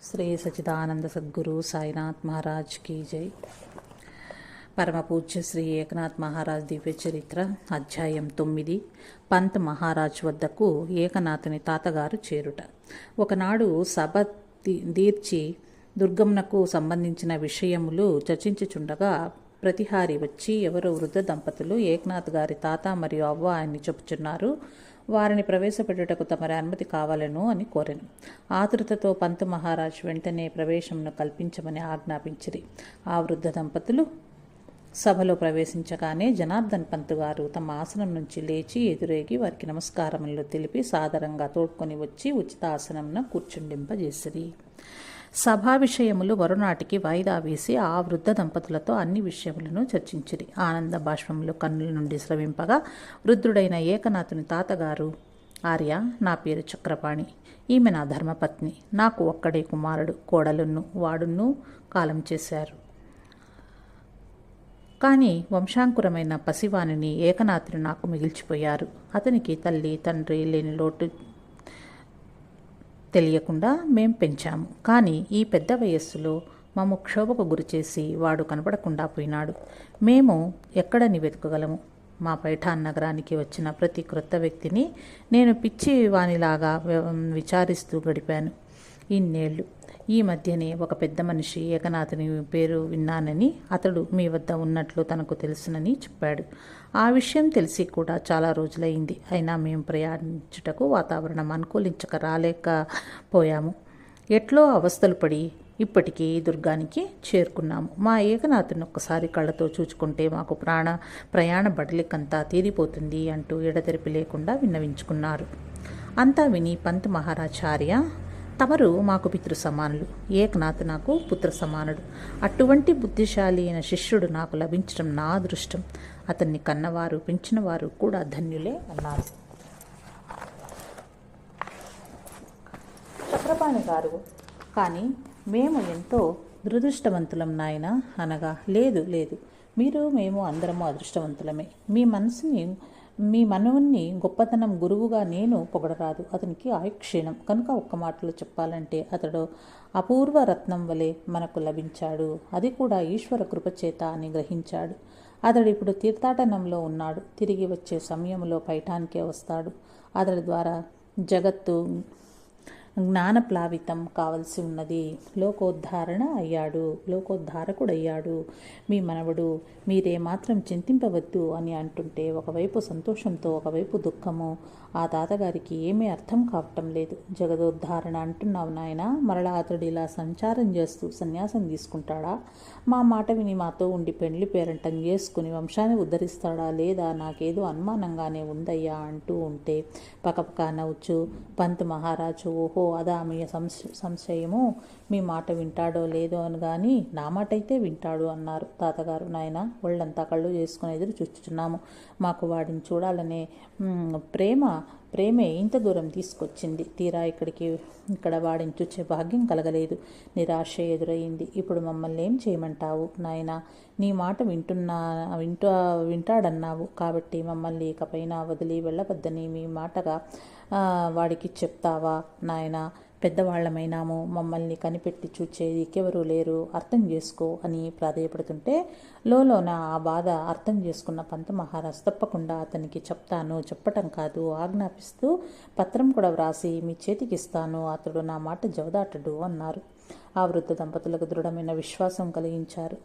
శ్రీ సచిదానంద సద్గురు సాయినాథ్ మహారాజ్ की जय. పరమ పూజ్య శ్రీ ఏకనాథ్ మహారాజ్ దివ్య చరిత్ర అధ్యాయం 9. పంత్ మహారాజ్ వద్దకు ఏకనాథుని తాతగారు చేరుట. ఒకనాడు సభ దీర్చి దుర్గమునకు సంబంధించిన విషయములు చర్చించుచుండగా ప్రతిహారి వచ్చి ఎవరో వృద్ధ దంపతులు ఏకనాథ్ గారి తాత మరియు అవ్వ ఆయన్ని చెప్పుచున్నారు, వారిని ప్రవేశపెట్టుటకు తమరి అనుమతి కావాలను అని కోరెను. ఆతృతతో పంత్ మహారాజ్ వెంటనే ప్రవేశమును కల్పించమని ఆజ్ఞాపించిరి. ఆ వృద్ధ దంపతులు సభలో ప్రవేశించగానే జనార్దన్ పంత్ గారు తమ ఆసనం నుంచి లేచి ఎదురేగి వారికి నమస్కారములు తెలిపి సాదరంగా తోడ్కొని వచ్చి ఉచిత ఆసనంన కూర్చుండింపజేసిరి. సభా విషయములు మరునాటికి వాయిదా వేసి ఆ వృద్ధ దంపతులతో అన్ని విషయములను చర్చించిరి. ఆనంద బాష్పములు కన్నుల నుండి స్రవింపగా వృద్ధుడైన ఏకనాథుని తాతగారు, ఆర్య, నా పేరు చక్రపాణి, ఈమె నా ధర్మపత్ని, నాకు ఒక్కడే కుమారుడు, కోడలున్ను వాడును కాలం చేశారు. కానీ వంశాంకురమైన పసివానిని ఏకనాథుని నాకు మిగిల్చిపోయారు. అతనికి తల్లి తండ్రి లేని లోటు తెలియకుండా మేం పెంచాము. కానీ ఈ పెద్ద వయస్సులో మమ్ము క్షోభకు గురిచేసి వాడు కనపడకుండా పోయినాడు. మేము ఎక్కడని వెతకగలము? మా పైఠాన్ నగరానికి వచ్చిన ప్రతి క్రొత్త వ్యక్తిని నేను పిచ్చి వానిలాగా విచారిస్తూ గడిపాను ఇన్నేళ్ళు. ఈ మధ్యనే ఒక పెద్ద మనిషి ఏకనాథుని పేరు విన్నానని, అతడు మీ వద్ద ఉన్నట్లు తనకు తెలుసునని చెప్పాడు. ఆ విషయం తెలిసి కూడా చాలా రోజులైంది. అయినా మేము ప్రయాణించుటకు వాతావరణం అనుకూలించక రాలేకపోయాము. ఎట్లో అవస్థలు పడి ఇప్పటికీ దుర్గానికి చేరుకున్నాము. మా ఏకనాథుని ఒక్కసారి కళ్ళతో చూచుకుంటే మాకు ప్రయాణ బడలికంతా తీరిపోతుంది అంటూ ఎడతెరిపి లేకుండా విన్నవించుకున్నారు. అంతా విని పంత్ మహారాచార్య, తమరు మాకు పితృ సమానులు, ఏకనాథ్ నాకు పుత్ర సమానుడు. అటువంటి బుద్ధిశాలి అయిన శిష్యుడు నాకు లభించడం నా అదృష్టం. అతన్ని కన్నవారు పెంచినవారు కూడా ధన్యులే అన్నారు. చక్రపాణి గారు, కానీ మేము ఎంతో దురదృష్టవంతులం నాయన అనగా, లేదు లేదు, మేము అందరము అదృష్టవంతులమే. మీ మనవుణ్ణి గొప్పతనం గురువుగా నేను పొగడరాదు. అతనికి ఆయుక్షీణం కనుక ఒక్క మాటలో చెప్పాలంటే అతడు అపూర్వ రత్నం వలె మనకు లభించాడు. అది కూడా ఈశ్వర కృపచేత అని గ్రహించాడు. అతడు ఇప్పుడు తీర్థాటనంలో ఉన్నాడు. తిరిగి వచ్చే సమయంలో పైఠానికే వస్తాడు. అతడి ద్వారా జగత్తు జ్ఞానప్లావితం కావలసి ఉన్నది. లోకోద్ధారకుడయ్యాడు మీ మనవడు. మీరేమాత్రం చింతింపవద్దు అని అంటుంటే ఒకవైపు సంతోషంతో ఒకవైపు దుఃఖము. ఆ తాతగారికి ఏమీ అర్థం కావటం లేదు. జగదోద్ధారణ అంటున్నావు నాయన, మరలా అతడు ఇలా సంచారం చేస్తూ సన్యాసం తీసుకుంటాడా? మా మాట విని మాతో ఉండి పెండ్లి పేరంటం చేసుకుని వంశాన్ని ఉద్ధరిస్తాడా లేదా నాకేదో అనుమానంగానే ఉందయ్యా అంటూ ఉంటే పకపక నవ్వుచు పంత్ మహారాజు, ఓహో అదా మీ సంశయము, మీ మాట వింటాడో లేదో అని కానీ నా మాట అయితే వింటాడు అన్నారు. తాతగారు, నాయన ఒళ్ళంతా కళ్ళు చేసుకుని ఎదురు చూస్తున్నాము. మాకు వాడిని చూడాలనే ప్రేమే ఇంత దూరం తీసుకొచ్చింది. తీరా ఇక్కడ వాడిని చూచే భాగ్యం కలగలేదు. నిరాశ ఎదురయింది. ఇప్పుడు మమ్మల్ని ఏం చేయమంటావు నాయన? నీ మాట వింటాడన్నావు కాబట్టి మమ్మల్ని ఇకపైన వదిలి వెళ్ళవద్దని మీ మాటగా వాడికి చెప్తావా నాయన? పెద్దవాళ్లమైనాము, మమ్మల్ని కనిపెట్టి చూచేది ఇంకెవరూ లేరు, అర్థం చేసుకో అని ప్రాధేయపడుతుంటే లోన ఆ బాధ అర్థం చేసుకున్న పంత్ మహారాజ్, తప్పకుండా అతనికి చెప్తాను, చెప్పటం కాదు ఆజ్ఞాపిస్తూ పత్రం కూడా వ్రాసి మీ చేతికిస్తాను, అతడు నా మాట జవదాటడు అన్నారు. ఆ వృద్ధ దంపతులకు దృఢమైన విశ్వాసం కలిగించారు.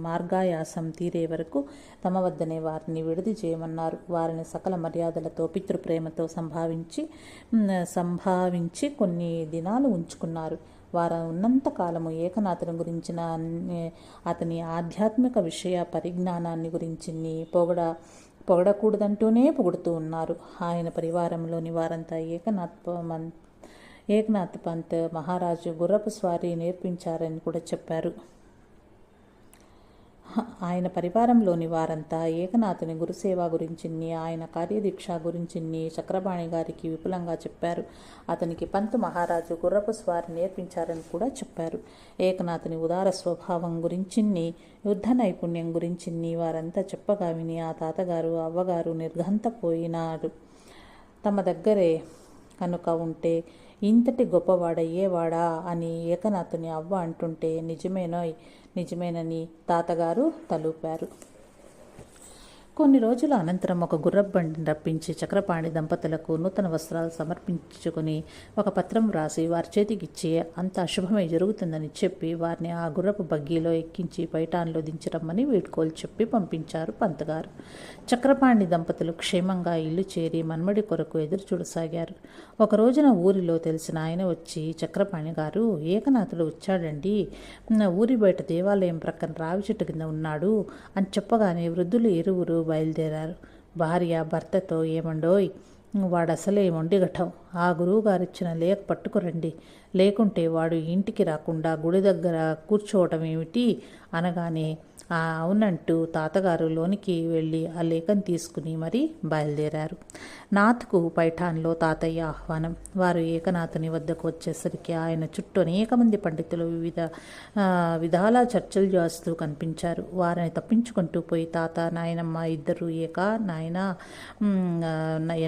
మార్గాయాసం తీరే వరకు తమ వద్దనే వారిని విడిది చేయమన్నారు. వారిని సకల మర్యాదలతో పితృప్రేమతో సంభావించి కొన్ని దినాలు ఉంచుకున్నారు. వారు ఉన్నంత కాలము ఏకనాథుని గురించిన అతని ఆధ్యాత్మిక విషయ పరిజ్ఞానాన్ని గురించి పొగడకూడదంటూనే పొగుడుతూ ఉన్నారు. ఆయన పరివారంలోని వారంతా ఏకనాథ్ పంత్ మహారాజు గుర్రపు స్వారీ నేర్పించారని కూడా చెప్పారు. ఆయన పరివారంలోని వారంతా ఏకనాథుని గురుసేవ గురించి, ఆయన కార్యదీక్ష గురించి చక్రపాణి గారికి విపులంగా చెప్పారు. అతనికి పంత్ మహారాజు గుర్రపు స్వారీ నేర్పించారని కూడా చెప్పారు. ఏకనాథుని ఉదార స్వభావం గురించి, యుద్ధ నైపుణ్యం గురించి వారంతా చెప్పగా విని ఆ తాతగారు అవ్వగారు నిర్ఘంతపోయినారు. తమ దగ్గరే కనుక ఉంటే ఇంతటి గొప్పవాడయ్యేవాడా అని ఏకనాథుని అవ్వ అంటుంటే నిజమేనని తాతగారు తలూపారు. కొన్ని రోజుల అనంతరం ఒక గుర్రబండిని రప్పించి చక్రపాణి దంపతులకు నూతన వస్త్రాలు సమర్పించుకుని ఒక పత్రం వ్రాసి వారి చేతికిచ్చి అంత అశుభమే జరుగుతుందని చెప్పి వారిని ఆ గుర్రపు బగ్గీలో ఎక్కించి పైటాన్లో దించరమ్మని వీడ్కోలు చెప్పి పంపించారు పంతగారు. చక్రపాణి దంపతులు క్షేమంగా ఇల్లు చేరి మన్మడి కొరకు ఎదురు చూడసాగారు. ఒక రోజున ఊరిలో తెలిసిన ఆయన వచ్చి, చక్రపాణి గారు, ఏకనాథుడు వచ్చాడండి, ఊరి బయట దేవాలయం ప్రక్కన రావి చెట్టు కింద ఉన్నాడు అని చెప్పగానే వృద్ధులు ఇరువురు బయలుదేరారు. భార్య భర్తతో, ఏమండోయ్, వాడసలే మొండిగఠం, ఆ గురువుగారిచ్చిన లేఖ పట్టుకురండి, లేకుంటే వాడు ఇంటికి రాకుండా గుడి దగ్గర కూర్చోవటం ఏమిటి అనగానే అవునంటూ తాతగారు లోనికి వెళ్ళి ఆ లేఖను తీసుకుని మరీ బయలుదేరారు. నాథ్కు పైఠాన్లో తాతయ్య ఆహ్వానం. వారు ఏకనాథుని వద్దకు వచ్చేసరికి ఆయన చుట్టూ అనేక మంది పండితులు విధాల చర్చలు చేస్తూ కనిపించారు. వారిని తప్పించుకుంటూ పోయి, తాత, నాయనమ్మ ఇద్దరు నాయన,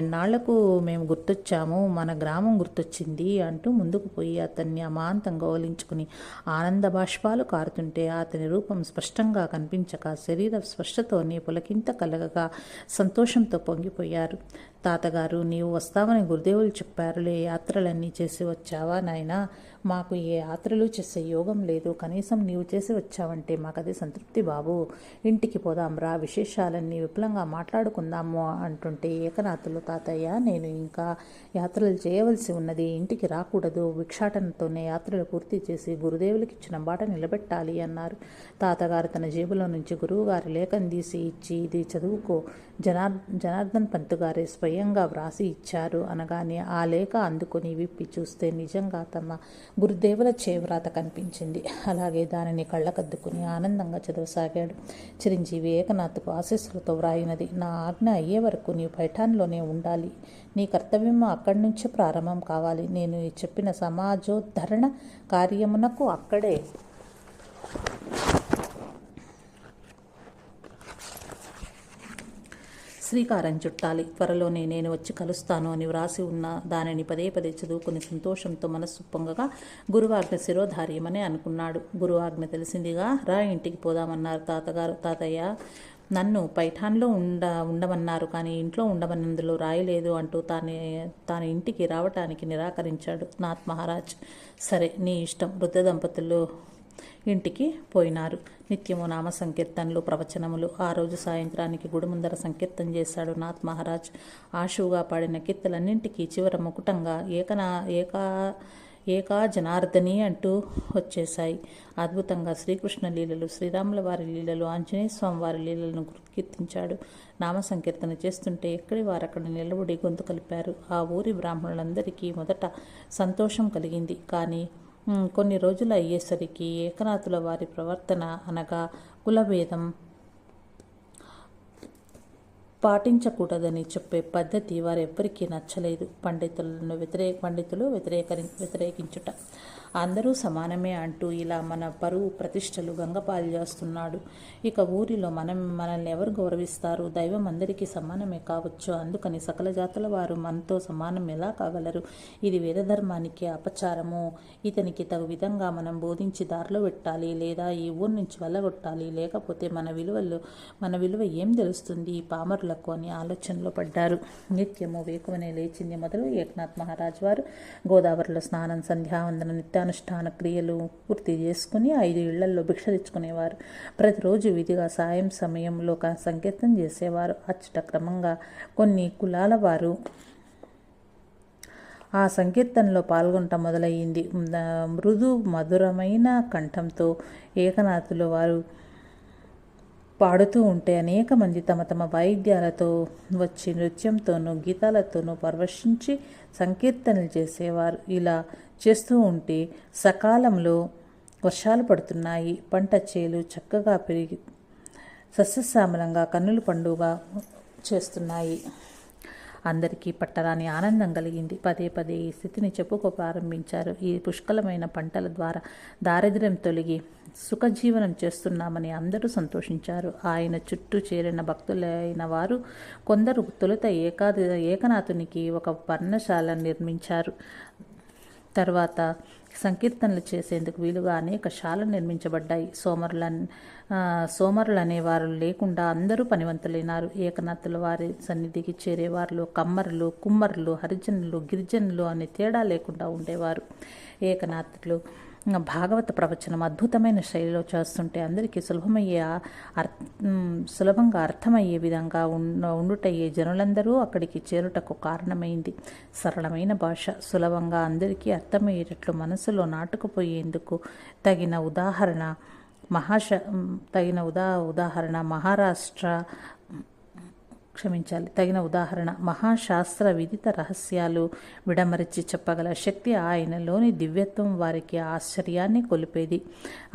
ఎన్నాళ్లకు మేము గుర్తొచ్చాము, మన గ్రామం గుర్తొచ్చింది అంటూ ముందుకు పోయి అతన్ని అమాంతంగా ఓలించుకుని ఆనంద బాష్పాలు కారుతుంటే అతని రూపం స్పష్టంగా కనిపించక శరీర స్పష్టతోనే పులకింత కలగగా సంతోషంతో పొంగిపోయారు. తాతగారు, నీవు వస్తావని గురుదేవులు చెప్పారులే, యాత్రలన్నీ చేసి వచ్చావా నాయనా? మాకు ఏ యాత్రలు చేసే యోగం లేదు, కనీసం నీవు చేసి వచ్చావంటే మాకది సంతృప్తి బాబు. ఇంటికి పోదాంరా, విశేషాలన్నీ విపులంగా మాట్లాడుకుందాము అంటుంటే ఏకనాథులు, తాతయ్య, నేను ఇంకా యాత్రలు చేయవలసి ఉన్నది, ఇంటికి రాకూడదు, భిక్షాటనతోనే యాత్రలు పూర్తి చేసి గురుదేవులకి ఇచ్చిన బాట నిలబెట్టాలి అన్నారు. తాతగారు తన జేబులో నుంచి గురువుగారి లేఖను తీసి ఇచ్చి, ఇది చదువుకో, జనార్దన్ పంత్ గారే స్వయంగా వ్రాసి ఇచ్చారు అనగానే ఆ లేఖ అందుకొని విప్పి చూస్తే నిజంగా తమ గురుదేవుల చేవ్రాత కనిపించింది. అలాగే దానిని కళ్ళకద్దుకుని ఆనందంగా చదవసాగాడు. చిరంజీవి ఏకనాథ్కు ఆశీస్సులతో వ్రాయినది, నా ఆజ్ఞ అయ్యే వరకు నీవు పైఠాన్లోనే ఉండాలి, నీ కర్తవ్యం అక్కడి నుంచే ప్రారంభం కావాలి, నేను చెప్పిన సమాజోద్ధరణ కార్యమునకు అక్కడే శ్రీకారం చుట్టాలి, త్వరలోనే నేను వచ్చి కలుస్తాను అని వ్రాసి ఉన్న దానిని పదే పదే చదువుకుని సంతోషంతో మనస్సు పొంగగా గురువాజ్ఞ శిరోధార్యమని అనుకున్నాడు. గురువాజ్ఞ తెలిసిందిగా రా, ఇంటికి పోదామన్నారు తాతగారు. తాతయ్య, నన్ను పైఠాన్లో ఉండమన్నారు, కానీ ఇంట్లో ఉండమన్నందులో రాయలేదు అంటూ తాను ఇంటికి రావటానికి నిరాకరించాడు నాథ్ మహారాజ్. సరే, నీ ఇష్టం. వృద్ధ దంపతులు ఇంటికి పోయినారు. నిత్యము నామ సంకీర్తనలు, ప్రవచనములు. ఆ రోజు సాయంత్రానికి గుడి ముందర సంకీర్తన చేశాడు నాథ్ మహారాజ్. ఆశువుగా పాడిన కీర్తలన్నింటికీ చివర ముకుటంగా ఏకా జనార్దని అంటూ వచ్చేశాయి. అద్భుతంగా శ్రీకృష్ణ లీలలు, శ్రీరాముల వారి లీలలు, ఆంజనేయ స్వామి వారి లీలలను కీర్తించాడు. నామ సంకీర్తన చేస్తుంటే ఎక్కడి వారు అక్కడ నిలబడి గొంతు కలిపారు. ఆ ఊరి బ్రాహ్మణులందరికీ మొదట సంతోషం కలిగింది. కానీ కొన్ని రోజులు అయ్యేసరికి ఏకనాథుల వారి ప్రవర్తన, అనగా కులభేదం పాటించకూడదని చెప్పే పద్ధతి వారెవ్వరికీ నచ్చలేదు. పండితులు వ్యతిరేకించుట, అందరూ సమానమే అంటూ ఇలా మన పరువు ప్రతిష్టలు గంగపాలు చేస్తున్నాడు. ఇక ఊరిలో మనల్ని ఎవరు గౌరవిస్తారు? దైవం అందరికీ సమానమే కావచ్చు, అందుకని సకల జాతుల వారు మనతో సమానం ఎలా కాగలరు? ఇది వేదధర్మానికి అపచారము. ఇతనికి తగు విధంగా మనం బోధించి దారిలో పెట్టాలి, లేదా ఈ ఊరి నుంచి వెళ్ళగొట్టాలి, లేకపోతే మన విలువ ఏం తెలుస్తుంది ఈ పామరులకు అని ఆలోచనలో పడ్డారు. నిత్యము వేకువనే లేచింది మొదలు ఏకనాథ్ మహారాజ్ వారు గోదావరిలో స్నానం, సంధ్యావందన, నిత్యానుష్ఠాన క్రియలు పూర్తి చేసుకుని 5 ఇళ్లల్లో భిక్ష తెచ్చుకునేవారు. ప్రతిరోజు విధిగా సాయం సమయంలో సంకీర్తన చేసేవారు. అచ్చట క్రమంగా కొన్ని కులాల వారు ఆ సంకీర్తనలో పాల్గొనటం మొదలయ్యింది. మృదు మధురమైన కంఠంతో ఏకనాథుల వారు పాడుతూ ఉంటే అనేక మంది తమ తమ వాయిద్యాలతో వచ్చి నృత్యంతోనూ గీతాలతోనూ పరవశించి సంకీర్తనలు చేసేవారు. ఇలా చేస్తూ ఉంటే సకాలంలో వర్షాలు పడుతున్నాయి. పంట చేలు చక్కగా పెరిగి సస్యశ్యామలంగా కన్నుల పండుగ చేస్తున్నాయి. అందరికీ పట్టరాని ఆనందం కలిగింది. పదే పదే ఈ స్థితిని చెప్పుకో ప్రారంభించారు. ఈ పుష్కలమైన పంటల ద్వారా దారిద్ర్యం తొలగి సుఖజీవనం చేస్తున్నామని అందరూ సంతోషించారు. ఆయన చుట్టూ చేరిన భక్తులైన వారు కొందరు తొలుత ఏకనాథునికి ఒక పర్ణశాల నిర్మించారు. తర్వాత సంకీర్తనలు చేసేందుకు వీలుగా అనేక శాలలు నిర్మించబడ్డాయి. సోమరులు అనేవారు లేకుండా అందరూ పనివంతులైనారు. ఏకనాథుల వారి సన్నిధికి చేరేవారిలో కమ్మరులు, కుమ్మరులు, హరిజనులు, గిరిజనులు అనే తేడా లేకుండా ఉండేవారు. ఏకనాథులు భాగవత ప్రవచనం అద్భుతమైన శైలిలో చేస్తుంటే అందరికీ సులభంగా అర్థమయ్యే విధంగా ఉండుటయ్యే జనులందరూ అక్కడికి చేరుటకు కారణమైంది. సరళమైన భాష సులభంగా అందరికీ అర్థమయ్యేటట్లు మనసులో నాటుకుపోయేందుకు తగిన ఉదాహరణ మహాశాస్త్ర విదిత రహస్యాలు విడమరిచి చెప్పగల శక్తి ఆయనలోని దివ్యత్వం వారికి ఆశ్చర్యాన్ని కొలిపేది.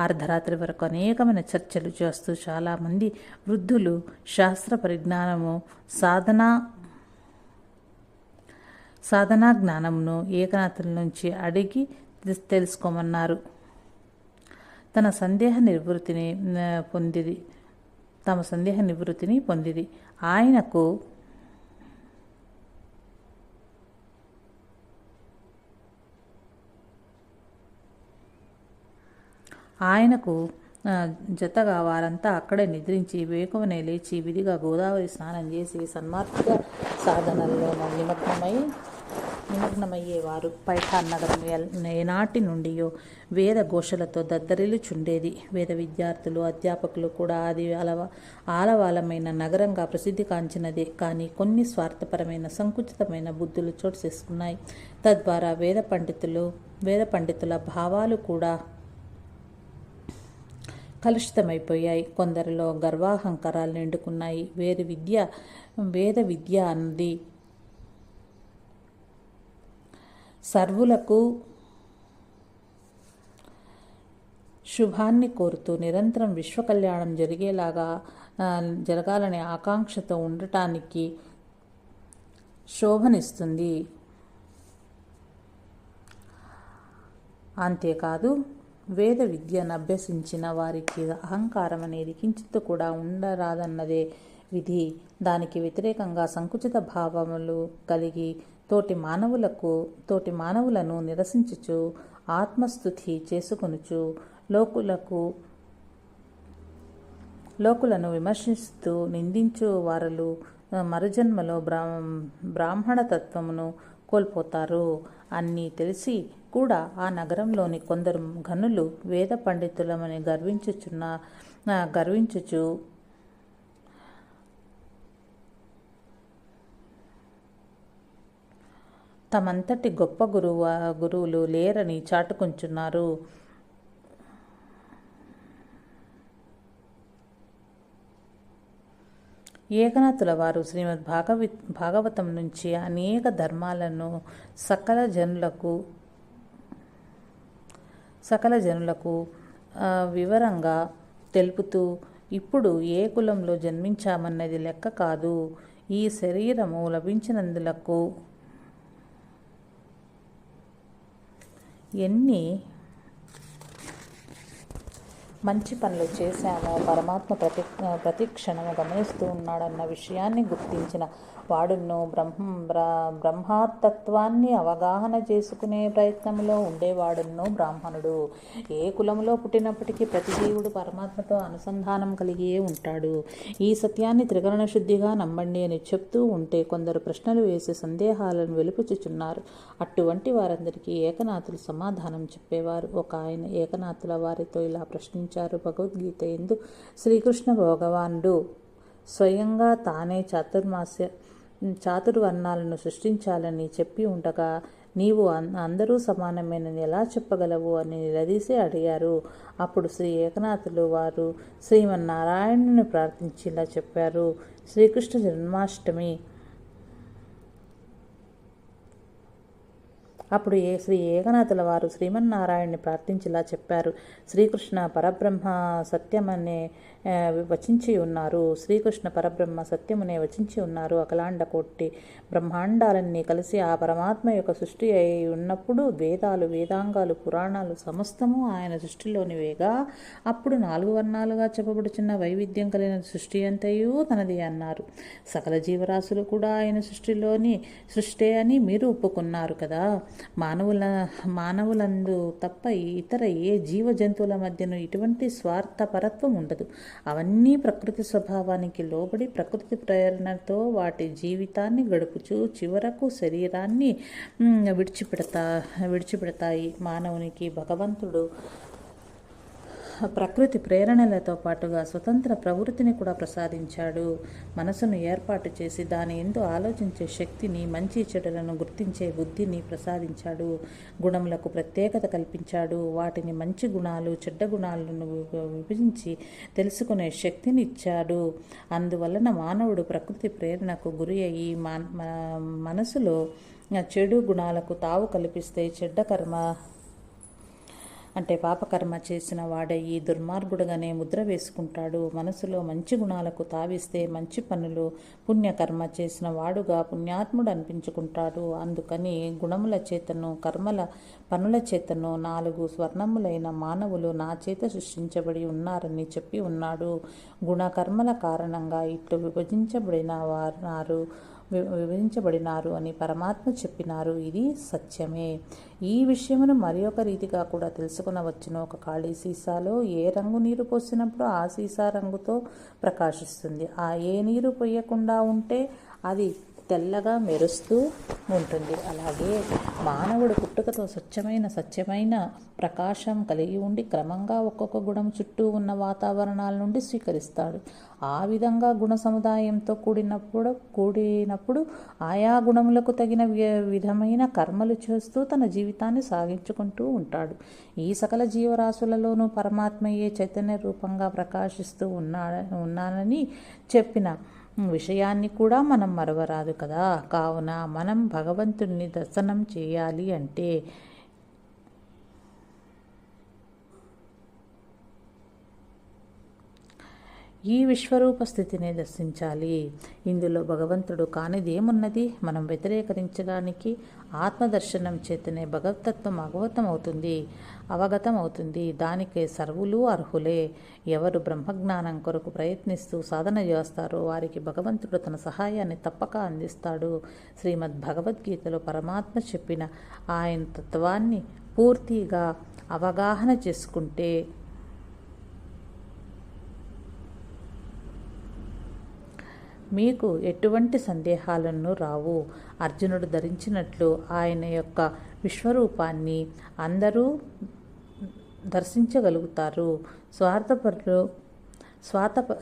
అర్ధరాత్రి వరకు అనేకమైన చర్చలు చేస్తూ చాలామంది వృద్ధులు శాస్త్ర పరిజ్ఞానము సాధనా జ్ఞానమును ఏకనాథుల నుంచి అడిగి తెలుసుకోమన్నారు. తమ సందేహ నివృత్తిని పొందిది. ఆయనకు జతగా వారంతా అక్కడే నిద్రించి వేకువనే లేచి విధిగా గోదావరి స్నానం చేసి సన్మార్గ సాధనల్లో నిమగ్నమయ్యేవారు. పైఠాన్ నగరం ఏనాటి నుండియో వేద ఘోషలతో దద్దరిల్లుచుండేది. వేద విద్యార్థులు, అధ్యాపకులు కూడా అది ఆలవాలమైన నగరంగా ప్రసిద్ధి కాంచినదే. కానీ కొన్ని స్వార్థపరమైన సంకుచితమైన బుద్ధులు చోటు చేసుకున్నాయి. తద్వారా వేద పండితుల భావాలు కూడా కలుషితమైపోయాయి. కొందరిలో గర్వాహంకారాలు నిండుకున్నాయి. వేద విద్య అన్నది సర్వులకు శుభాన్ని కోరుతూ నిరంతరం విశ్వ కళ్యాణం జరగాలనే ఆకాంక్షతో ఉండటానికి శోభనిస్తుంది. అంతేకాదు వేద విద్యను అభ్యసించిన వారికి అహంకారం అనేది కించిత్తు కూడా ఉండరాదన్నదే విధి. దానికి వ్యతిరేకంగా సంకుచిత భావములు కలిగి తోటి మానవులను నిరసించుచు ఆత్మస్తుతి చేసుకొనుచు లోకులను విమర్శిస్తూ నిందించు వారలు మరుజన్మలో బ్రాహ్మణ తత్వమును కోల్పోతారు. అన్నీ తెలిసి కూడా ఆ నగరంలోని కొందరు ఘనులు వేద పండితులమని గర్వించుచు తమంతటి గొప్ప గురువులు లేరని చాటుకుంటున్నారు. ఏకనాథుల వారు శ్రీమద్ భాగవతం నుంచి అనేక ధర్మాలను సకల జనులకు వివరంగా తెలుపుతూ, ఇప్పుడు ఏ కులంలో జన్మించామన్నది లెక్క కాదు, ఈ శరీరము లభించినందులకు ఎన్ని మంచి పనులు చేశామో పరమాత్మ ప్రతిక్షణము గమనిస్తూ ఉన్నాడన్న విషయాన్ని గుర్తించిన వాడును బ్రహ్మతత్వాన్ని అవగాహన చేసుకునే ప్రయత్నంలో ఉండేవాడును బ్రాహ్మణుడు. ఏ కులంలో పుట్టినప్పటికీ ప్రతి జీవుడు పరమాత్మతో అనుసంధానం కలిగియే ఉంటాడు. ఈ సత్యాన్ని త్రికరణ శుద్ధిగా నమ్మండి అని చెప్తూ ఉంటే కొందరు ప్రశ్నలు వేసి సందేహాలను వెలుపుచుచున్నారు. అటువంటి వారందరికీ ఏకనాథులు సమాధానం చెప్పేవారు. ఒక ఆయన ఏకనాథుల వారితో ఇలా ప్రశ్నించారు. భగవద్గీత యందు శ్రీకృష్ణ భగవానుడు స్వయంగా తానే చాతుర్వర్ణాలను సృష్టించాలని చెప్పి ఉండగా నీవు అందరూ సమానమేనని ఎలా చెప్పగలవు అని నిలదీసి అడిగారు. అప్పుడు శ్రీ ఏకనాథులు వారు శ్రీమన్నారాయణుని ప్రార్థించి ఇలా చెప్పారు. శ్రీకృష్ణ జన్మాష్టమి అప్పుడు శ్రీ ఏకనాథుల వారు శ్రీమన్నారాయణ్ణి ప్రార్థించిలా చెప్పారు. శ్రీకృష్ణ పరబ్రహ్మ సత్యమనే వచించి ఉన్నారు. శ్రీకృష్ణ పరబ్రహ్మ సత్యమునే వచించి ఉన్నారు. అఖలాండ కోటి బ్రహ్మాండాలన్నీ కలిసి ఆ పరమాత్మ యొక్క సృష్టి అయి ఉన్నప్పుడు వేదాలు, వేదాంగాలు, పురాణాలు సమస్తము ఆయన సృష్టిలోనివేగా అప్పుడు 4 వర్ణాలుగా చెప్పబడుచున్న వైవిధ్యం కలిగిన సృష్టి అంతయు తనది అన్నారు. సకల జీవరాశులు కూడా ఆయన సృష్టి అని మీరు ఒప్పుకున్నారు కదా. మానవులందు తప్ప ఇతర ఏ జీవ జంతువుల మధ్యను ఇటువంటి స్వార్థపరత్వం ఉండదు. అవన్నీ ప్రకృతి స్వభావానికి లోబడి ప్రకృతి ప్రేరణతో వాటి జీవితాన్ని గడుపుచు చివరకు శరీరాన్ని విడిచిపెడతాయి. మానవునికి భగవంతుడు ప్రకృతి ప్రేరణలతో పాటుగా స్వతంత్ర ప్రవృత్తిని కూడా ప్రసాదించాడు. మనసును ఏర్పాటు చేసి దాని యందు ఆలోచించే శక్తిని, మంచి చెడులను గుర్తించే బుద్ధిని ప్రసాదించాడు. గుణములకు ప్రత్యేకత కల్పించాడు. వాటిని మంచి గుణాలు, చెడ్డ గుణాలను విభజించి తెలుసుకునే శక్తిని ఇచ్చాడు. అందువలన మానవుడు ప్రకృతి ప్రేరణకు గురి అయ్యి మనసులో చెడు గుణాలకు తావు కల్పిస్తే చెడ్డ కర్మ అంటే పాపకర్మ చేసిన వాడయ్యి దుర్మార్గుడుగానే ముద్ర వేసుకుంటాడు. మనసులో మంచి గుణాలకు తావిస్తే మంచి పనులు, పుణ్యకర్మ చేసిన వాడుగా పుణ్యాత్ముడు అనిపించుకుంటాడు. అందుకని గుణముల చేతను, పనుల చేతను 4 స్వర్ణములైన మానవులు నా చేత సృష్టించబడి ఉన్నారని చెప్పి ఉన్నాడు. గుణకర్మల కారణంగా ఇట్లు విభజించబడినారు అని పరమాత్మ చెప్పినారు. ఇది సత్యమే. ఈ విషయమును మరి ఒక రీతిగా కూడా తెలుసుకునవచ్చును. ఒక ఖాళీ సీసాలో ఏ రంగు నీరు పోసినప్పుడు ఆ సీసా రంగుతో ప్రకాశిస్తుంది. ఏ నీరు పోయకుండా ఉంటే అది తెల్లగా మెరుస్తూ ఉంటుంది. అలాగే మానవుడు పుట్టుకతో సత్యమైన ప్రకాశం కలిగి ఉండి క్రమంగా ఒక్కొక్క గుణం చుట్టూ ఉన్న వాతావరణాల నుండి స్వీకరిస్తాడు. ఆ విధంగా గుణ సముదాయంతో కూడినప్పుడు ఆయా గుణములకు తగిన విధమైన కర్మలు చేస్తూ తన జీవితాన్ని సాగించుకుంటూ ఉంటాడు. ఈ సకల జీవరాశులలోనూ పరమాత్మయే చైతన్య రూపంగా ప్రకాశిస్తూ ఉన్నానని చెప్పిన విషయాన్ని కూడా మనం మరవరాదు కదా. కావున మనం భగవంతుని దర్శనం చేయాలి అంటే ఈ విశ్వరూప స్థితిని దర్శించాలి. ఇందులో భగవంతుడు కానిదేమున్నది? మనం వ్యతిరేకరించడానికి ఆత్మదర్శనం చేతనే భగవతత్వం అవగతం అవుతుంది. దానికే సర్వులు అర్హులే. ఎవరు బ్రహ్మజ్ఞానం కొరకు ప్రయత్నిస్తూ సాధన చేస్తారో వారికి భగవంతుడు తన సహాయాన్ని తప్పక అందిస్తాడు. శ్రీమద్ భగవద్గీతలో పరమాత్మ చెప్పిన ఆయన తత్వాన్ని పూర్తిగా అవగాహన చేసుకుంటే మీకు ఎటువంటి సందేహాలను రావు. అర్జునుడు ధరించినట్లు ఆయన యొక్క విశ్వరూపాన్ని అందరూ దర్శించగలుగుతారు.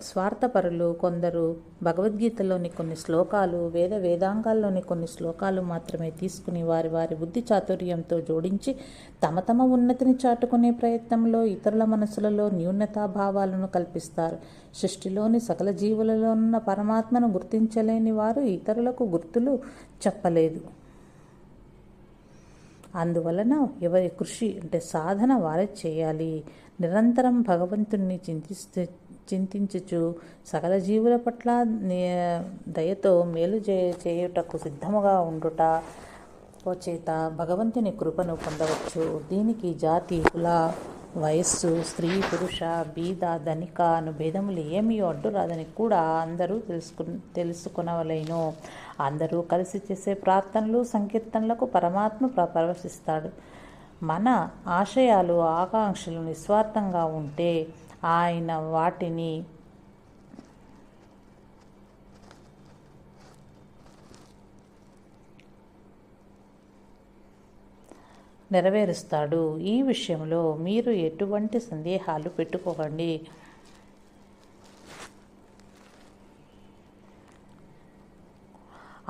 స్వార్థపరులు కొందరు భగవద్గీతలోని కొన్ని శ్లోకాలు, వేదాంగాల్లోని కొన్ని శ్లోకాలు మాత్రమే తీసుకుని వారి బుద్ధి చాతుర్యంతో జోడించి తమ ఉన్నతిని చాటుకునే ప్రయత్నంలో ఇతరుల మనసులలో న్యూనతాభావాలను కల్పిస్తారు. సృష్టిలోని సకల జీవులలో ఉన్న పరమాత్మను గుర్తించలేని వారు ఇతరులకు గుర్తులు చెప్పలేదు. అందువలన ఎవరి కృషి అంటే సాధన వారే చేయాలి. నిరంతరం భగవంతుణ్ణి చింతించుచు సకల జీవుల పట్ల దయతో మేలు చేయుటకు సిద్ధముగా ఉండుట చేత భగవంతుని కృపను పొందవచ్చు. దీనికి జాతి, కుల, వయస్సు, స్త్రీ, పురుష, బీద, ధనిక అను భేదములు ఏమీ అడ్డురాదని కూడా అందరూ తెలుసుకొనవలెను. అందరూ కలిసి చేసే ప్రార్థనలు, సంకీర్తనలకు పరమాత్మ పరవశిస్తాడు. మన ఆశయాలు, ఆకాంక్షలు నిస్వార్థంగా ఉంటే ఆయన వాటిని నెరవేరుస్తాడు. ఈ విషయంలో మీరు ఎటువంటి సందేహాలు పెట్టుకోకండి.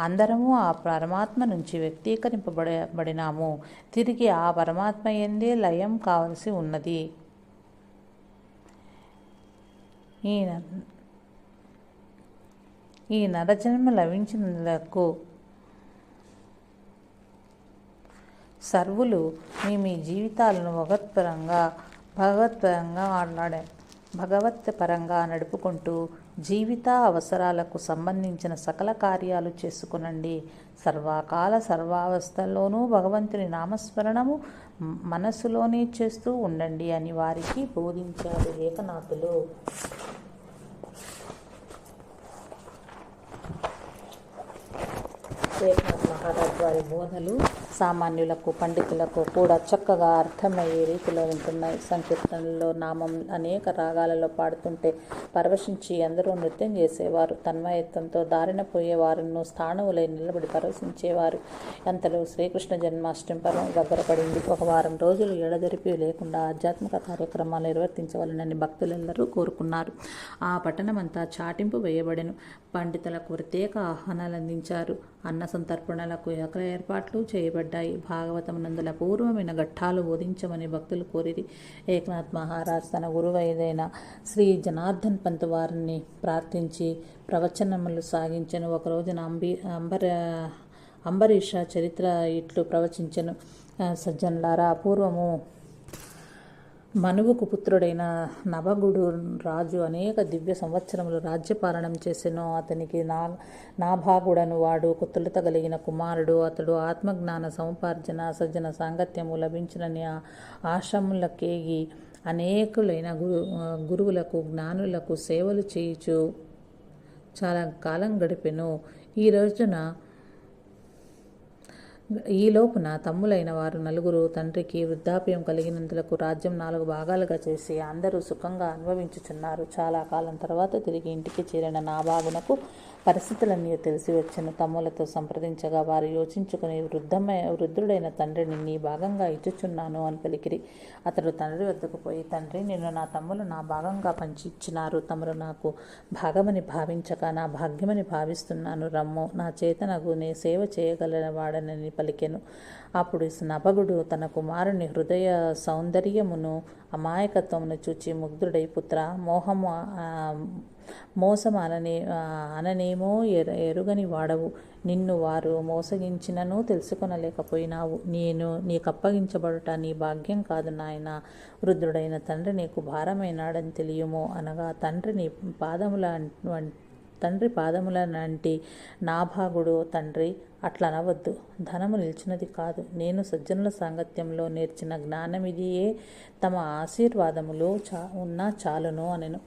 అందరము ఆ పరమాత్మ నుంచి వ్యక్తీకరింపబడినాము. తిరిగి ఆ పరమాత్మ యందే లయం కావలసి ఉన్నది. ఈ నరజన్మ లభించినందుకు సర్వులు మీ జీవితాలను భగవత్పరంగా నడుపుకుంటూ జీవిత అవసరాలకు సంబంధించిన సకల కార్యాలు చేసుకునండి. సర్వకాల సర్వావస్థల్లోనూ భగవంతుని నామస్మరణము మనస్సులోనే చేస్తూ ఉండండి అని వారికి బోధించారు ఏకనాథులు. ఏకనాథ్ మహారాజ్ వారి బోధలు సామాన్యులకు పండితులకు కూడా చక్కగా అర్థమయ్యే రీతిలో ఉంటున్నాయి. సంకీర్తనలో నామం అనేక రాగాలలో పాడుతుంటే పరవశించి అందరూ నృత్యం చేసేవారు. తన్మయత్వంతో దారిన పోయే వారిను స్థాణువులై నిలబడి పరవశించేవారు. అంతలో శ్రీకృష్ణ జన్మాష్టమి పర్వం దగ్గర పడింది. ఒక వారం రోజులు ఎడతెరిపి లేకుండా ఆధ్యాత్మిక కార్యక్రమాలు నిర్వర్తించవలనని భక్తులెల్లరూ కోరుకున్నారు. ఆ పట్టణమంతా చాటింపు వేయబడెను. పండితులకు ప్రత్యేక ఆహ్వానాలు అందించారు. అన్న సంతర్పణలకు ఏర్పాట్లు చేయబడ్డాయి. భాగవతం నందుల పూర్వమైన ఘట్టాలు బోధించమని భక్తులు కోరిరి. ఏకనాథ్ మహారాజ్ తన గురువైదైన శ్రీ జనార్దన్ పంత్ వారిని ప్రార్థించి ప్రవచనములు సాగించెను. ఒక రోజున అంబరీష చరిత్ర ఇట్లు ప్రవచించెను. సజ్జనులారా, పూర్వము మనువుకు పుత్రుడైన నభగుడు రాజు అనేక దివ్య సంవత్సరములు రాజ్యపాలనం చేసెను. అతనికి నాభాగుడను వాడు కుతులత కలిగిన కుమారుడు. అతడు ఆత్మజ్ఞాన సముపార్జన సజ్జన సాంగత్యము లభించినని ఆశ్రములకేగి అనేకులైన గురువులకు జ్ఞానులకు సేవలు చేయుచు చాలా కాలం గడిపెను. ఈ లోపున తమ్ములైన వారు నలుగురు తండ్రికి వృద్ధాప్యం కలిగినందులకు రాజ్యం 4 భాగాలుగా చేసి అందరూ సుఖంగా అనుభవించుచున్నారు. చాలా కాలం తర్వాత తిరిగి ఇంటికి చేరిన నాభాగునకు పరిస్థితులన్నీ తెలిసి వచ్చెను. తమ్ములతో సంప్రదించగా వారు యోచించుకుని వృద్ధుడైన తండ్రిని నీ భాగంగా ఇచ్చుచున్నాను అని పలికిరి. అతడు తండ్రి వద్దకు పోయి, తండ్రి, నిన్ను నా తమ్ములు నా భాగంగా పంచి ఇచ్చినారు. తమరు నాకు భాగమని భావించక నా భాగ్యమని భావిస్తున్నాను. రమ్ము, నా చేతనగు నే సేవ చేయగలవాడనని పలికెను. అప్పుడు నభగుడు తన కుమారుని హృదయ సౌందర్యమును అమాయకత్వమును చూచి ముగ్ధుడై, పుత్ర, మోసం అననేమో ఎరుగని వాడవు. నిన్ను వారు మోసగించినను తెలుసుకొనలేకపోయినావు. నేను నీకప్పగించబడుట నీ భాగ్యం కాదు నాయన. వృద్ధుడైన తండ్రి నీకు భారమైనాడని తెలియము అనగా తండ్రి పాదములనంటి నాభాగుడు, తండ్రి, అట్లనవద్దు. ధనము నిలిచినది కాదు. నేను సజ్జనుల సాంగత్యంలో నేర్చిన జ్ఞానమిదియే. తమ ఆశీర్వాదములు ఉన్నా చాలును అనెను.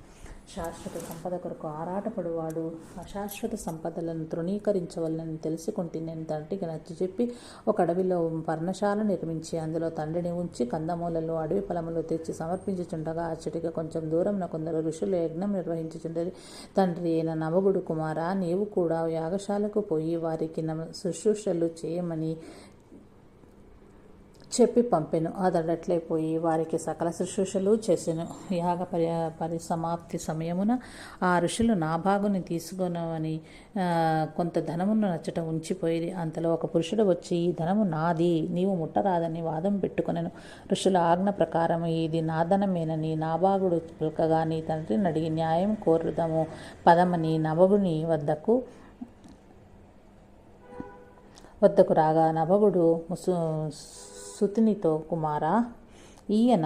శాశ్వత సంపద కొరకు ఆరాటపడువాడు అశాశ్వత సంపదలను తృణీకరించవలనని తెలుసుకుంటే నేను తండ్రికి నచ్చజెప్పి ఒక అడవిలో పర్ణశాల నిర్మించి అందులో తండ్రిని ఉంచి కందమూలలు అడవి ఫలములు తెచ్చి సమర్పించుచుండగా అచ్చటికి కొంచెం దూరంన కొందరు ఋషులు యజ్ఞం నిర్వహించుచుండేది. తండ్రి అయిన నవగుడు, కుమారా, నీవు కూడా యాగశాలకు పోయి వారికి శుశ్రూషలు చేయమని చెప్పి పంపెను. అతడట్లే పోయి వారికి సకల శుశ్రూషలు చేసెను. యాగ పరిసమాప్తి సమయమున ఆ ఋషులు నాభాగుని తీసుకొనవని కొంత ధనమును నచ్చట ఉంచిపోయి, అంతలో ఒక పురుషుడు వచ్చి, ఈ ధనము నాది, నీవు ముట్టరాదని వాదం పెట్టుకొనెను. ఋషుల ఆజ్ఞ ప్రకారం ఇది నా ధనమేనని నాభాగుడు పలకగా, నీ తండ్రిని అడిగి న్యాయం కోరుదము పదమని నభగుని వద్దకు రాగా, నభగుడు సుతునితో, కుమారా, ఈయన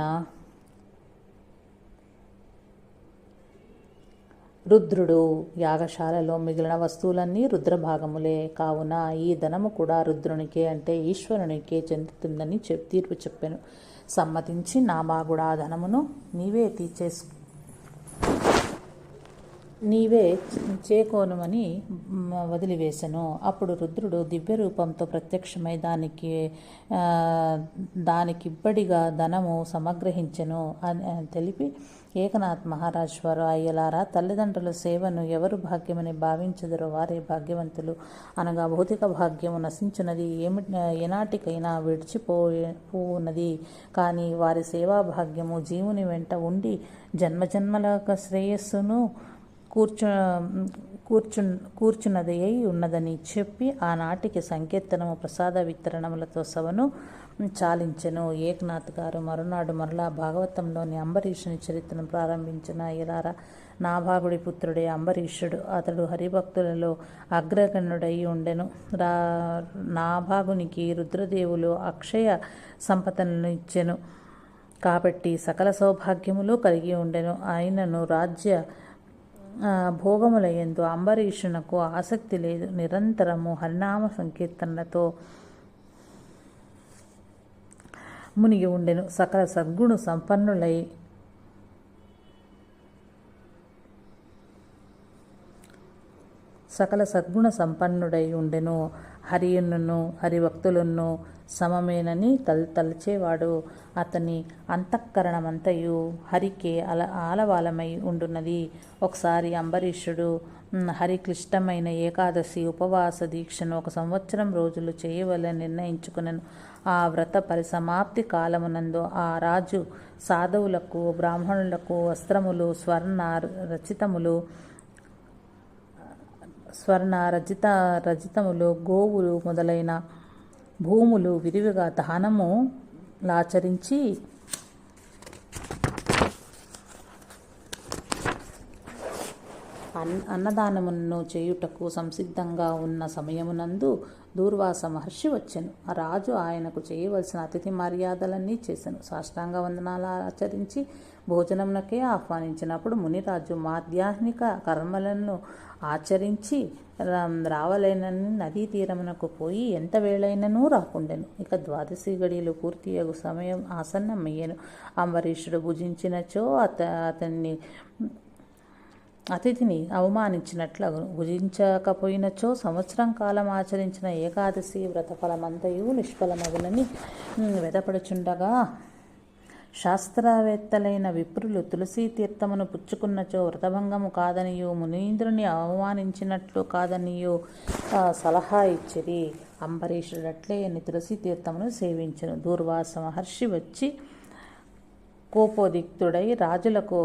రుద్రుడు. యాగశాలలో మిగిలిన వస్తువులన్నీ రుద్రభాగములే. కావున ఈ ధనము కూడా రుద్రునికే, అంటే ఈశ్వరునికే చెందుతుందని తీర్పు చెప్పెను. సమ్మతించి నాభాగుడు ఆ ధనమును నీవే చేకోనుమని వదిలివేశను. అప్పుడు రుద్రుడు దివ్య రూపంతో ప్రత్యక్షమై దానికిబ్బడిగా ధనము సమగ్రహించెను అని తెలిపి, ఏకనాథ్ మహారాజ్ వారు, అయ్యలారా, తల్లిదండ్రుల సేవను ఎవరు భాగ్యమని భావించదరో వారే భాగ్యవంతులు. అనగా భౌతిక భాగ్యము నశించున్నది, ఏనాటికైనా విడిచిపోవున్నది. కానీ వారి సేవా భాగ్యము జీవుని వెంట ఉండి జన్మజన్మల శ్రేయస్సును కూర్చున్నదై ఉన్నదని చెప్పి ఆనాటికి సంకీర్తనము ప్రసాద వితరణములతో సభను చాలించెను. ఏకనాథ్ గారు మరునాడు మరలా భాగవతంలోని అంబరీషుని చరిత్రను ప్రారంభించిన. ఇలారా, నాభాగుడి పుత్రుడే అంబరీషుడు. అతడు హరిభక్తులలో అగ్రగణ్యుడై ఉండెను. నాభాగునికి రుద్రదేవులు అక్షయ సంపదలను ఇచ్చెను కాబట్టి సకల సౌభాగ్యములు కలిగి ఉండెను. ఆయనను రాజ్య భోగములయందు అంబరీషునకు ఆసక్తి లేదు. నిరంతరము హరినామ సంకీర్తనలతో మునిగి ఉండెను. సకల సద్గుణ సంపన్నులై సకల సద్గుణ సంపన్నుడై ఉండెను. హరియును హరిభక్తులను సమమేనని తలచేవాడు. అతని అంతఃకరణమంతయు హరికే ఆలవాలమై ఉండున్నది. ఒకసారి అంబరీషుడు హరిక్లిష్టమైన ఏకాదశి ఉపవాస దీక్షను 1 సంవత్సరం రోజులు చేయవలని నిర్ణయించుకునను. ఆ వ్రత పరిసమాప్తి కాలమునందు ఆ రాజు సాధువులకు బ్రాహ్మణులకు వస్త్రములు, రజితములు, గోవులు మొదలైన భూములు విరివిగా దానము లాచరించి అన్నదానమును చేయుటకు సంసిద్ధంగా ఉన్న సమయమునందు దూర్వాస మహర్షి వచ్చెను. ఆ రాజు ఆయనకు చేయవలసిన అతిథి మర్యాదలన్నీ చేసెను. సాష్టాంగ వందనాలు ఆచరించి భోజనమునకే ఆహ్వానించినప్పుడు మునిరాజు మాధ్యాహ్నిక కర్మలను ఆచరించి రావలేనని నదీ తీరమునకు పోయి ఎంత వేళైననూ రాకుండెను. ఇక 12 గడియలు పూర్తియగు సమయం ఆసన్నమయ్యెను. అంబరీషుడు భుజించినచో అతిథిని అవమానించినట్లు, భుజించకపోయినచో సంవత్సరం కాలం ఆచరించిన ఏకాదశి వ్రతఫలమంతయు నిష్ఫలమగునని వెదపడుచుండగా, శాస్త్రవేత్తలైన విప్రులు తులసీ తీర్థమును పుచ్చుకున్నచో వ్రతభంగము కాదనియు, మునీంద్రుని అవమానించినట్లు కాదనియు సలహా ఇచ్చిరి. అంబరీషుడట్లే తులసీ తీర్థమును సేవించెను. దూర్వాస మహర్షి వచ్చి కోపోద్రిక్తుడై రాజులకు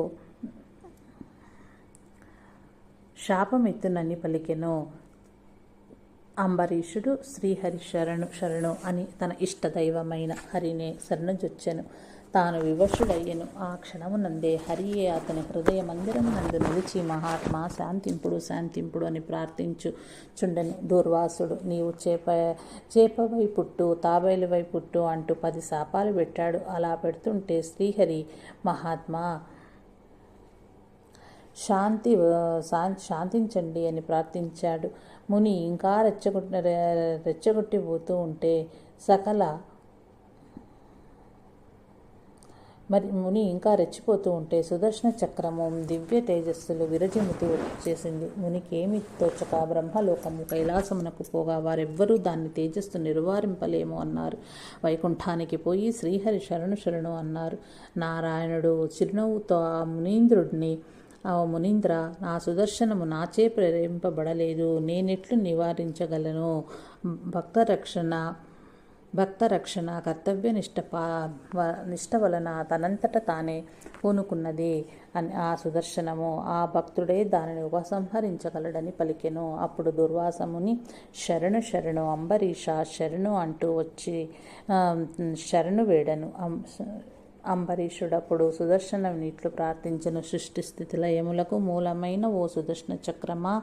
శాపమిత్తునని పలికెను. అంబరీషుడు శ్రీహరి శరణు అని తన ఇష్టదైవమైన హరినే శరణుజొచ్చెను. తాను వివశుడయ్యెను. ఆ క్షణమునందే హరియే అతని హృదయ మందిరమునందు నిలిచి మహాత్మా శాంతింపుడు అని ప్రార్థించుచుండెను. దూర్వాసుడు నీవు చేపవై పుట్టు, తాబేలువై పుట్టు అంటూ 10 శాపాలు పెట్టాడు. అలా పెడుతుంటే శ్రీహరి మహాత్మా శాంతించండి అని ప్రార్థించాడు. ముని ఇంకా రెచ్చగొట్టిపోతూ ఉంటే రెచ్చిపోతూ ఉంటే సుదర్శన చక్రము దివ్య తేజస్సులు విరజిమ్ముతూ వచ్చేసింది. మునికి ఏమి తోచక బ్రహ్మలోకము కైలాసమునకు పోగా వారెవ్వరూ దాన్ని తేజస్సు నిర్వారింపలేము అన్నారు. వైకుంఠానికి పోయి శ్రీహరి శరణు అన్నారు. నారాయణుడు చిరునవ్వుతో ఆ మునీంద్రుడిని, మునీంద్ర, నా సుదర్శనము నాచే ప్రేరేపింపబడలేదు, నేనెట్లు నివారించగలను? భక్తరక్షణ కర్తవ్య నిష్ట వలన తనంతట తానే పూనుకున్నది అని ఆ సుదర్శనము. ఆ భక్తుడే దానిని ఉపసంహరించగలడని పలికెను. అప్పుడు దుర్వాసముని శరణు అంబరీష శరణు అంటూ వచ్చి శరణు వేడను. అంబరీషుడప్పుడు సుదర్శనం ఇట్లు ప్రార్థించెను. సృష్టి స్థితి లయములకు మూలమైన ఓ సుదర్శన చక్రమా,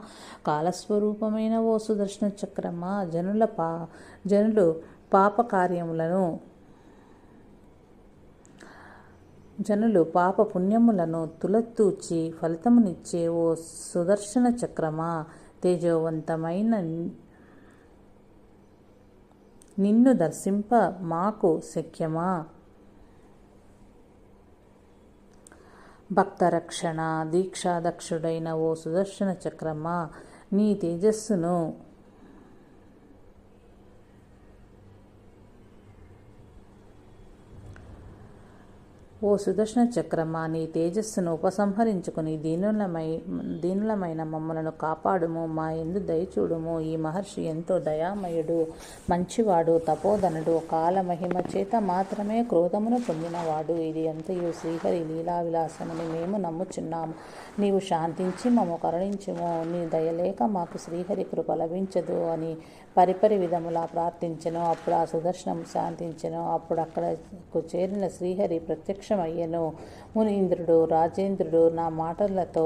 కాలస్వరూపమైన ఓ సుదర్శన చక్రమా, జనులు పాప పుణ్యములను తులతూచి ఫలితమునిచ్చే ఓ సుదర్శన చక్రమా, తేజోవంతమైన నిన్ను దర్శింప మాకు శక్యమా? భక్తరక్షణ దీక్షాదక్షుడైన ఓ సుదర్శన చక్రమా, నీ తేజస్సును ఉపసంహరించుకుని దీనులమైన మమ్మలను కాపాడుము, మా యందు దయచూడుము. ఈ మహర్షి ఎంతో దయామయుడు, మంచివాడు, తపోధనుడు, కాలమహిమ చేత మాత్రమే క్రోధమును పొందినవాడు. ఇది అంతయు శ్రీహరి లీలా విలాసమని మేము నమ్ముచున్నాము. నీవు శాంతించి మమ్ము కరుణించుము. నీ దయలేక మాకు శ్రీహరి కృప లభించదు అని పరిపరి విధములా ప్రార్థించెను. అప్పుడు ఆ సుదర్శనం శాంతించెను. అప్పుడు అక్కడకు చేరిన శ్రీహరి ప్రత్యక్షమయ్యెను. మునీంద్రుడు, రాజేంద్రుడు నా మాటలతో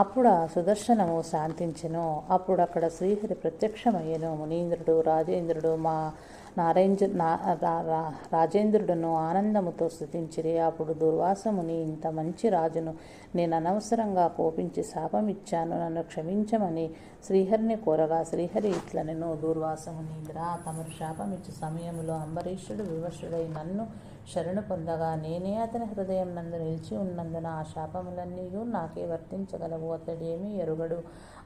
అప్పుడు ఆ సుదర్శనము శాంతించెను. అప్పుడు అక్కడ శ్రీహరి ప్రత్యక్షమయ్యను. మునీంద్రుడు రాజేంద్రుడు రాజేంద్రుడును ఆనందముతో స్తుతించిరి. అప్పుడు దుర్వాసముని, ఇంత మంచి రాజును నేను అనవసరంగా కోపించి శాపమిచ్చాను, నన్ను క్షమించమని శ్రీహరిని కోరగా శ్రీహరి ఇట్లనెను, దుర్వాసమునీంద్రా, తమరు శాపమిచ్చు సమయములో అంబరీషుడు వివశుడై నన్ను శరణు పొందగా నేనే అతని హృదయం నందు నిలిచి ఉన్నందున ఆ శాపములన్నీ నాకే వర్తించగలవు. అతడేమీ ఎరుగడు.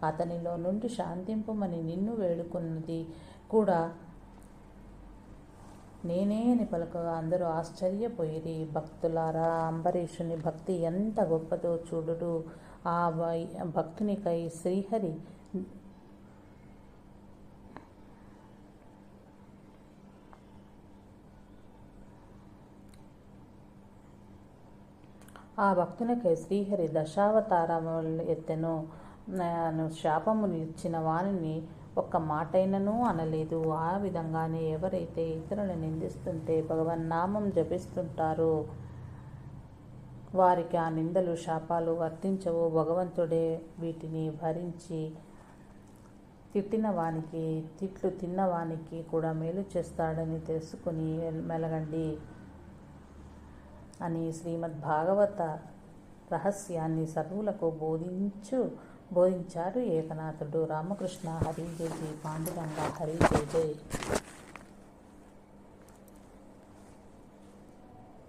అతనిలో నుండి శాంతింపుమని నిన్ను వేడుకున్నది కూడా నేనే అని పలుకగా అందరూ ఆశ్చర్యపోయిరి. భక్తులారా, అంబరీషుని భక్తి ఎంత గొప్పదో చూడుడు. ఆ భక్తునికై శ్రీహరి దశావతారములు ఎత్తెను. శాపమునిచ్చిన వానిని ఒక్క మాటైనను అనలేదు. ఆ విధంగానే ఎవరైతే ఇతరులను నిందిస్తుంటే భగవన్నామం జపిస్తుంటారో వారికి ఆ నిందలు శాపాలు వర్తించవు. భగవంతుడే వీటిని భరించి తిట్లు తిన్నవానికి కూడా మేలు చేస్తాడని తెలుసుకుని మెలగండి అని శ్రీమద్భాగవత రహస్యాన్ని సర్వులకు బోధించారు ఏకనాథుడు. రామకృష్ణ హరి జయ జయ. పాండురంగ హరి జయ జయ.